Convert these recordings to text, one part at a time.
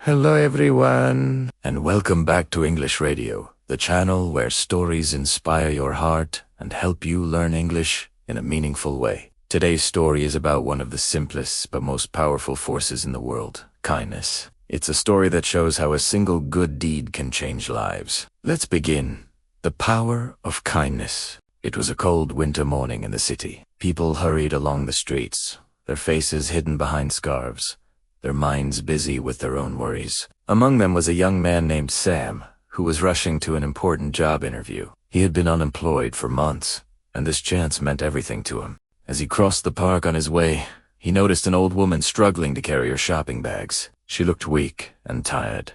Hello everyone, and welcome back to English Radio, the channel where stories inspire your heart and help you learn English in a meaningful way. Today's story is about one of the simplest but most powerful forces in the world, kindness. It's a story that shows how a single good deed can change lives. Let's begin. The power of kindness. It was a cold winter morning in the city. People hurried along the streets, their faces hidden behind scarves, their minds busy with their own worries. Among them was a young man named Sam, who was rushing to an important job interview. He had been unemployed for months, and this chance meant everything to him. As he crossed the park on his way, he noticed an old woman struggling to carry her shopping bags. She looked weak and tired.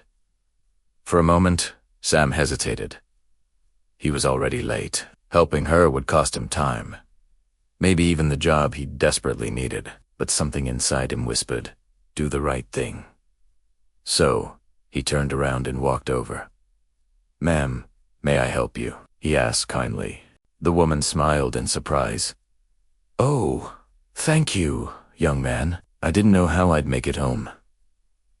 For a moment, Sam hesitated. He was already late. Helping her would cost him time. Maybe even the job he desperately needed. But something inside him whispered, "Do the right thing." So, he turned around and walked over. "Ma'am, may I help you?" he asked kindly. The woman smiled in surprise. "Oh, thank you, young man. I didn't know how I'd make it home."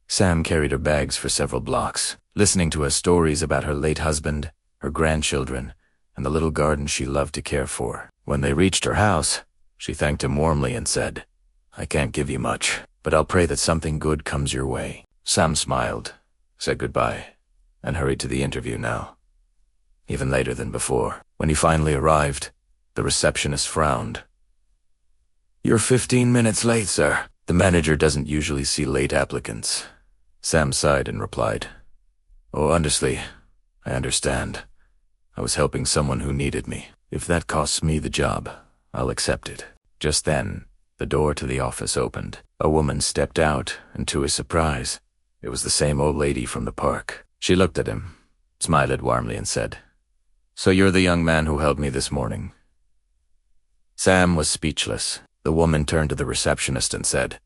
Sam carried her bags for several blocks, listening to her stories about her late husband, her grandchildren, and the little garden she loved to care for. When they reached her house, she thanked him warmly and said, "I can't give you much, but I'll pray that something good comes your way." Sam smiled, said goodbye, and hurried to the interview now. Even later than before, when he finally arrived, the receptionist frowned. "You're 15 minutes late, sir. The manager doesn't usually see late applicants." Sam sighed and replied, "Oh, honestly, I understand. I was helping someone who needed me. If that costs me the job, I'll accept it." Just then, the door to the office opened. A woman stepped out, and to his surprise, it was the same old lady from the park. She looked at him, smiled warmly, and said, "So you're the young man who helped me this morning?" Sam was speechless. The woman turned to the receptionist and said,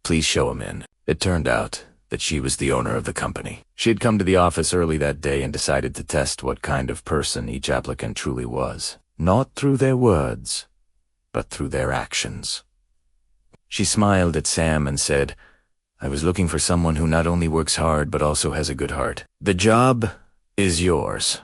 "Please show him in." It turned out that she was the owner of the company. She had come to the office early that day and decided to test what kind of person each applicant truly was. Not through their words, but through their actions. She smiled at Sam and said, "I was looking for someone who not only works hard but also has a good heart. The job is yours."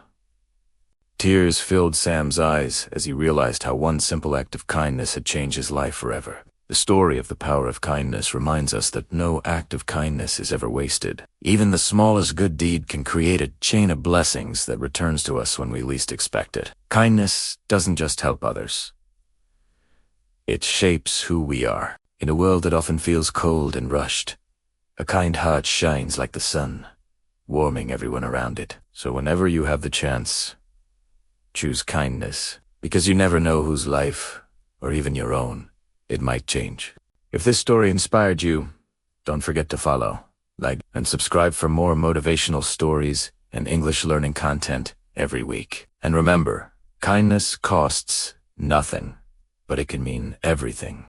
Tears filled Sam's eyes as he realized how one simple act of kindness had changed his life forever. The story of the power of kindness reminds us that no act of kindness is ever wasted. Even the smallest good deed can create a chain of blessings that returns to us when we least expect it. Kindness doesn't just help others. It shapes who we are. In a world that often feels cold and rushed, a kind heart shines like the sun, warming everyone around it. So whenever you have the chance, choose kindness, because you never know whose life, or even your own, it might change. If this story inspired you, don't forget to follow, like, and subscribe for more motivational stories and English learning content every week. And remember, kindness costs nothing, but it can mean everything.